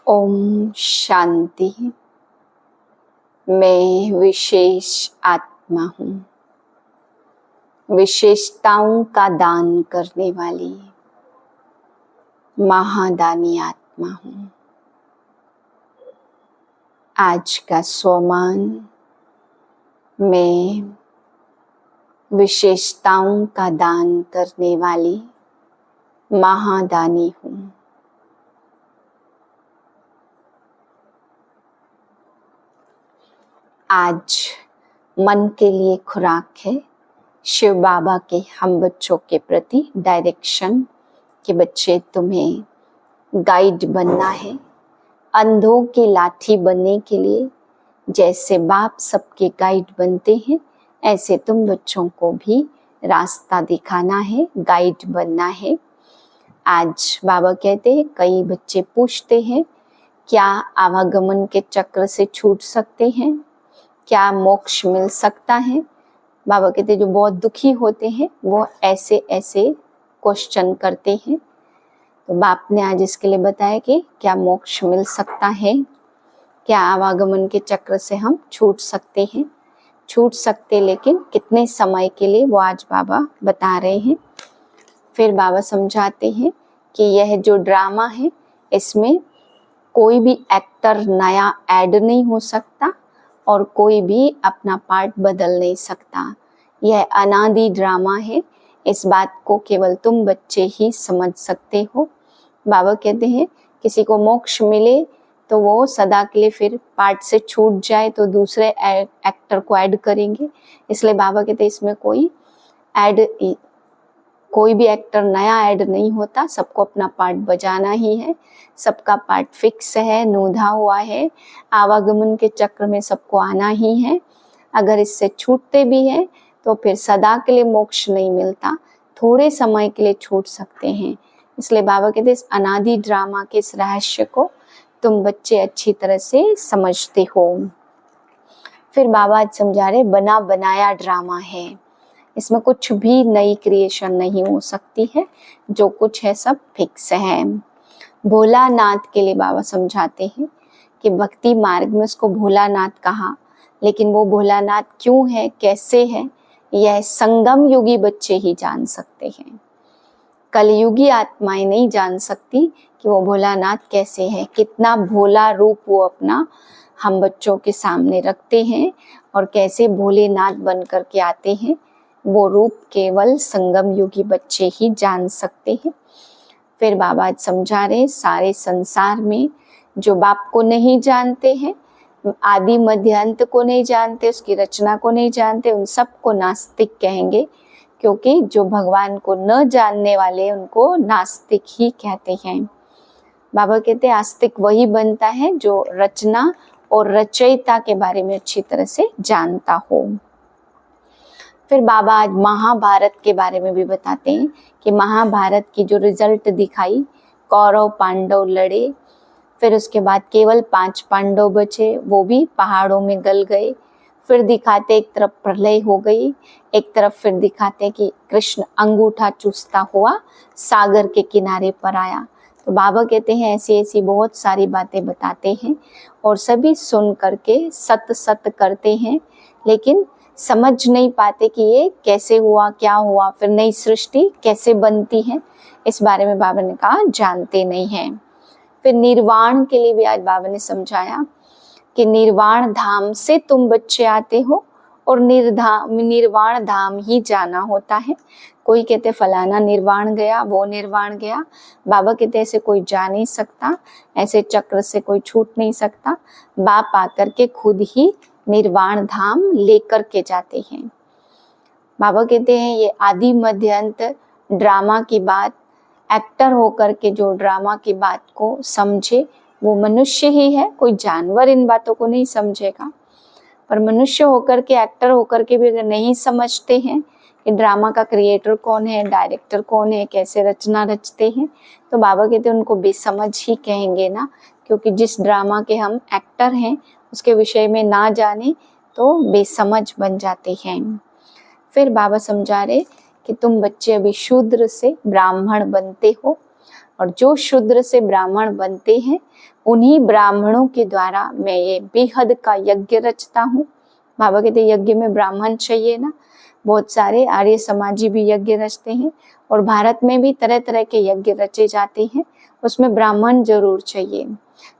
ओम शांति। मैं विशेष आत्मा हूँ, विशेषताओं का दान करने वाली महादानी आत्मा हूँ। आज का स्वमान, मैं विशेषताओं का दान करने वाली महादानी हूँ। आज मन के लिए खुराक है शिव बाबा के हम बच्चों के प्रति डायरेक्शन कि बच्चे तुम्हें गाइड बनना है। अंधों की लाठी बनने के लिए जैसे बाप सबके गाइड बनते हैं, ऐसे तुम बच्चों को भी रास्ता दिखाना है, गाइड बनना है। आज बाबा कहते हैं, कई बच्चे पूछते हैं क्या आवागमन के चक्र से छूट सकते हैं, क्या मोक्ष मिल सकता है। बाबा कहते जो बहुत दुखी होते हैं वो ऐसे ऐसे क्वेश्चन करते हैं। तो बाप ने आज इसके लिए बताया कि क्या मोक्ष मिल सकता है, क्या आवागमन के चक्र से हम छूट सकते हैं। छूट सकते लेकिन कितने समय के लिए, वो आज बाबा बता रहे हैं। फिर बाबा समझाते हैं कि यह जो ड्रामा है इसमें कोई भी एक्टर नया ऐड नहीं हो सकता और कोई भी अपना पार्ट बदल नहीं सकता। यह अनादि ड्रामा है, इस बात को केवल तुम बच्चे ही समझ सकते हो। बाबा कहते हैं किसी को मोक्ष मिले तो वो सदा के लिए फिर पार्ट से छूट जाए तो दूसरे एक्टर को ऐड करेंगे। इसलिए बाबा कहते हैं इसमें कोई भी एक्टर नया ऐड नहीं होता, सबको अपना पार्ट बजाना ही है। सबका पार्ट फिक्स है, नोंधा हुआ है, आवागमन के चक्र में सबको आना ही है। अगर इससे छूटते भी हैं तो फिर सदा के लिए मोक्ष नहीं मिलता, थोड़े समय के लिए छूट सकते हैं। इसलिए बाबा कहते इस अनादि ड्रामा के इस रहस्य को तुम बच्चे अच्छी तरह से समझते हो। फिर बाबा आज समझा रहे बना बनाया ड्रामा है, इसमें कुछ भी नई क्रिएशन नहीं हो सकती है, जो कुछ है सब फिक्स है। भोलानाथ के लिए बाबा समझाते हैं कि भक्ति मार्ग में उसको भोलानाथ कहा, लेकिन वो भोलानाथ क्यों है, कैसे है, यह संगम युगी बच्चे ही जान सकते हैं। कलयुगी आत्माएं नहीं जान सकती कि वो भोलानाथ कैसे है, कितना भोला रूप वो अपना हम बच्चों के सामने रखते हैं और कैसे भोलेनाथ बन कर के आते हैं। वो रूप केवल संगम युगी बच्चे ही जान सकते हैं। फिर बाबा समझा रहे सारे संसार में जो बाप को नहीं जानते हैं, आदि मध्य अंत को नहीं जानते, उसकी रचना को नहीं जानते, उन सबको नास्तिक कहेंगे, क्योंकि जो भगवान को न जानने वाले उनको नास्तिक ही कहते हैं। बाबा कहते हैं आस्तिक वही बनता है जो रचना और रचयिता के बारे में अच्छी तरह से जानता हो। फिर बाबा आज महाभारत के बारे में भी बताते हैं कि महाभारत की जो रिजल्ट दिखाई, कौरव पांडव लड़े, फिर उसके बाद केवल 5 पांडव बचे, वो भी पहाड़ों में गल गए। फिर दिखाते एक तरफ प्रलय हो गई, एक तरफ फिर दिखाते कि कृष्ण अंगूठा चूसता हुआ सागर के किनारे पर आया। तो बाबा कहते हैं ऐसी ऐसी बहुत सारी बातें बताते हैं और सभी सुन करके सत सत करते हैं, लेकिन समझ नहीं पाते कि ये कैसे हुआ, क्या हुआ, फिर नई सृष्टि कैसे बनती है, इस बारे में बाबा ने कहा जानते नहीं हैं। फिर निर्वाण के लिए भी आज बाबा ने समझाया कि निर्वाण धाम से तुम बच्चे आते हो और निर्वाण धाम ही जाना होता है। कोई कहते फलाना निर्वाण गया, वो निर्वाण गया, बाबा कहते ऐसे कोई जा नहीं सकता, ऐसे चक्र से कोई छूट नहीं सकता। बाप आकर के खुद ही निर्वाण धाम लेकर के जाते हैं। बाबा कहते हैं ये आदि मध्य अंत ड्रामा की बात, एक्टर होकर के जो ड्रामा की बात को समझे वो मनुष्य ही है, कोई जानवर इन बातों को नहीं समझेगा। पर मनुष्य होकर के, एक्टर होकर के भी अगर नहीं समझते हैं कि ड्रामा का क्रिएटर कौन है, डायरेक्टर कौन है, कैसे रचना रचते हैं, तो बाबा कहते हैं उनको बेसमझ ही कहेंगे ना, क्योंकि जिस ड्रामा के हम एक्टर हैं उसके विषय में ना जाने तो बेसमझ बन जाते हैं। फिर बाबा समझा रहे कि तुम बच्चे अभी शूद्र से ब्राह्मण बनते हो, और जो शूद्र से ब्राह्मण बनते हैं उन्हीं ब्राह्मणों के द्वारा मैं ये बेहद का यज्ञ रचता हूँ। बाबा कहते यज्ञ में ब्राह्मण चाहिए ना, बहुत सारे आर्य समाजी भी यज्ञ रचते हैं और भारत में भी तरह तरह के यज्ञ रचे जाते हैं, उसमें ब्राह्मण जरूर चाहिए,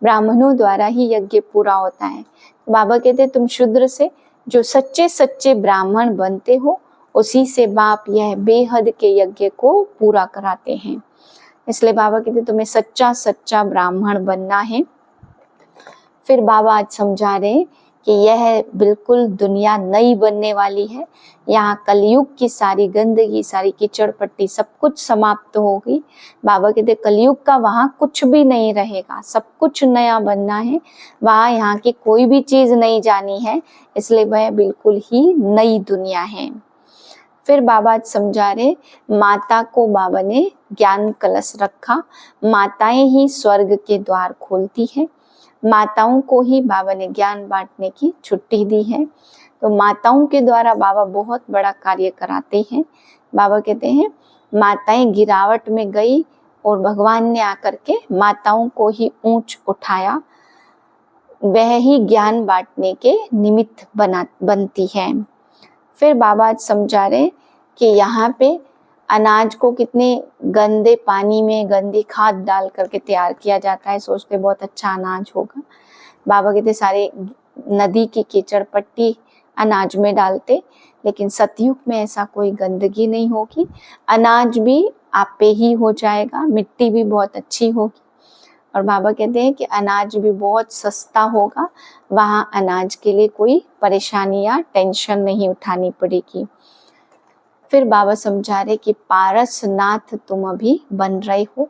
ब्राह्मणों द्वारा ही यज्ञ पूरा होता है। बाबा कहते तुम शूद्र से जो सच्चे सच्चे ब्राह्मण बनते हो उसी से बाप यह बेहद के यज्ञ को पूरा कराते हैं। इसलिए बाबा कहते तुम्हें सच्चा सच्चा ब्राह्मण बनना है। फिर बाबा आज समझा रहे कि यह बिल्कुल दुनिया नई बनने वाली है, यहाँ कलयुग की सारी गंदगी, सारी कीचड़ पट्टी सब कुछ समाप्त होगी। बाबा कहते कलयुग का वहाँ कुछ भी नहीं रहेगा, सब कुछ नया बनना है, वहाँ यहाँ की कोई भी चीज नहीं जानी है, इसलिए वह बिल्कुल ही नई दुनिया है। फिर बाबा समझा रहे माता को बाबा ने ज्ञान कलश रखा, माताएं ही स्वर्ग के द्वार खोलती है, माताओं को ही बाबा ने ज्ञान बांटने की छुट्टी दी है। तो माताओं के द्वारा बाबा बहुत बड़ा कार्य कराते हैं। बाबा कहते हैं माताएं गिरावट में गई और भगवान ने आकर के माताओं को ही ऊंच उठाया, वह ही ज्ञान बांटने के निमित्त बनती है। फिर बाबा आज समझा रहे कि यहाँ पे अनाज को कितने गंदे पानी में गंदी खाद डाल करके तैयार किया जाता है, सोचते बहुत अच्छा अनाज होगा। बाबा कहते सारे नदी की कीचड़ पट्टी अनाज में डालते, लेकिन सतयुग में ऐसा कोई गंदगी नहीं होगी, अनाज भी आपे ही हो जाएगा, मिट्टी भी बहुत अच्छी होगी। और बाबा कहते हैं कि अनाज भी बहुत सस्ता होगा, वहाँ अनाज के लिए कोई परेशानी या टेंशन नहीं उठानी पड़ेगी। फिर बाबा समझा रहे कि पारसनाथ तुम अभी बन रहे हो,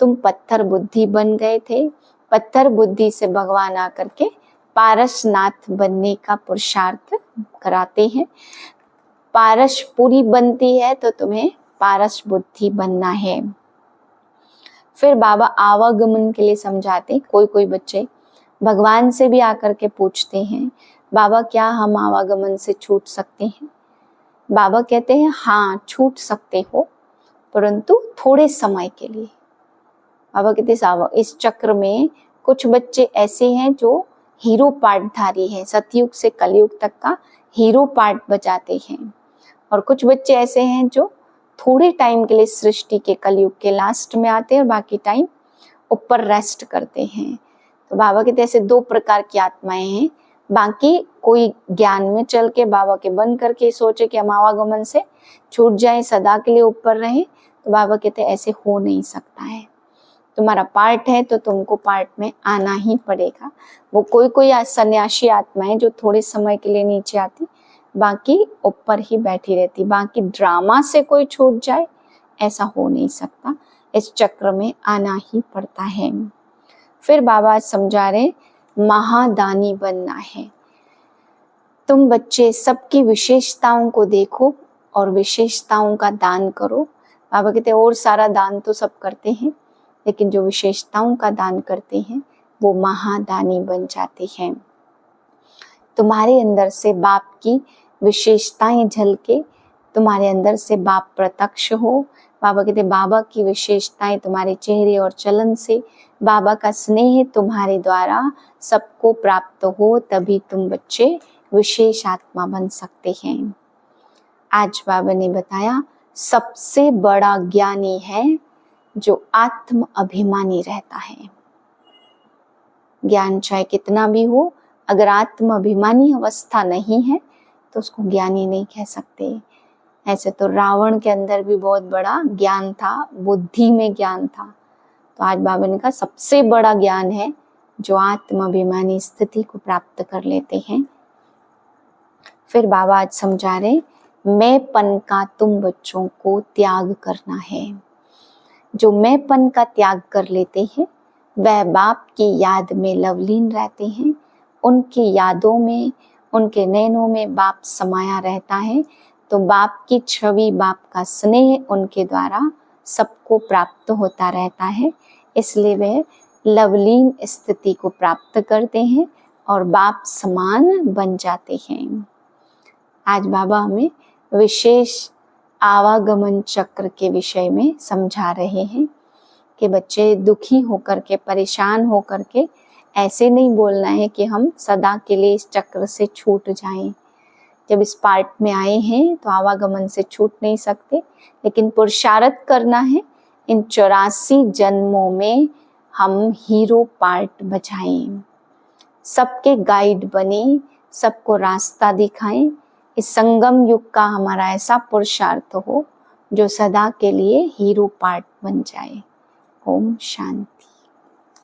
तुम पत्थर बुद्धि बन गए थे, पत्थर बुद्धि से भगवान आकर के पारसनाथ बनने का पुरुषार्थ कराते हैं। पारस पूरी बनती है तो तुम्हें पारस बुद्धि बनना है। फिर बाबा आवागमन के लिए समझाते, कोई कोई बच्चे भगवान से भी आकर के पूछते हैं बाबा क्या हम आवागमन से छूट सकते हैं। बाबा कहते हैं हाँ छूट सकते हो, परंतु थोड़े समय के लिए। बाबा कहते इस चक्र में कुछ बच्चे ऐसे हैं जो हीरो पार्टधारी हैं, सतयुग से कलयुग तक का हीरो पार्ट बजाते हैं, और कुछ बच्चे ऐसे हैं जो थोड़े टाइम के लिए सृष्टि के कलयुग के लास्ट में आते हैं और बाकी टाइम ऊपर रेस्ट करते हैं। तो बाबा कहते ऐसे दो प्रकार की आत्माएं हैं। बाकी कोई ज्ञान में चल के बाबा के बन करके सोचे कि हम आवागमन से छूट जाए, सदा के लिए ऊपर रहे, तो बाबा कहते ऐसे हो नहीं सकता है। तुम्हारा पार्ट है तो तुमको पार्ट में आना ही पड़ेगा। वो कोई कोई सन्यासी आत्माएं जो थोड़े समय के लिए नीचे आती, बाकी ऊपर ही बैठी रहती, बाकी ड्रामा से कोई छूट जाए ऐसा हो नहीं सकता, इस चक्र में आना ही पड़ता है। फिर बाबा समझा रहे महादानी बनना है। तुम बच्चे सबकी विशेषताओं को देखो और विशेषताओं का दान करो। बाबा कहते और सारा दान तो सब करते हैं, लेकिन जो विशेषताओं का दान करते हैं वो महादानी बन जाते हैं। तुम्हारे अंदर से बाप की विशेषताएं झलके, तुम्हारे अंदर से बाप प्रत्यक्ष हो। बाबा कहते बाबा की विशेषताएं तुम्हारे चेहरे और चलन से, बाबा का स्नेह तुम्हारे द्वारा सबको प्राप्त हो, तभी तुम बच्चे विशेष आत्मा बन सकते हैं। आज बाबा ने बताया सबसे बड़ा ज्ञानी है जो आत्म अभिमानी रहता है। ज्ञान चाहे कितना भी हो, अगर आत्म अभिमानी अवस्था नहीं है तो उसको ज्ञानी नहीं कह सकते। ऐसे तो रावण के अंदर भी बहुत बड़ा ज्ञान था, बुद्धि में ज्ञान था। तो आज बाबा ने कहा सबसे बड़ा ज्ञान है जो आत्म अभिमानी स्थिति को प्राप्त कर लेते हैं। फिर बाबा आज समझा रहे मैंपन का तुम बच्चों को त्याग करना है। जो मैंपन का त्याग कर लेते हैं वह बाप की याद में लवलीन रहते हैं, उनकी यादों में, उनके नैनों में बाप समाया रहता है। तो बाप की छवि, बाप का स्नेह उनके द्वारा सबको प्राप्त होता रहता है, इसलिए वे लवलीन स्थिति को प्राप्त करते हैं और बाप समान बन जाते हैं। आज बाबा हमें विशेष आवागमन चक्र के विषय में समझा रहे हैं कि बच्चे दुखी होकर के, परेशान होकर के ऐसे नहीं बोलना है कि हम सदा के लिए इस चक्र से छूट जाएं। जब इस पार्ट में आए हैं तो आवागमन से छूट नहीं सकते, लेकिन पुरुषार्थ करना है इन 84 जन्मों में हम हीरो पार्ट बजाएं, सबके गाइड बने, सबको रास्ता दिखाएं। इस संगम युग का हमारा ऐसा पुरुषार्थ हो जो सदा के लिए हीरो पार्ट बन जाए। ओम शांति।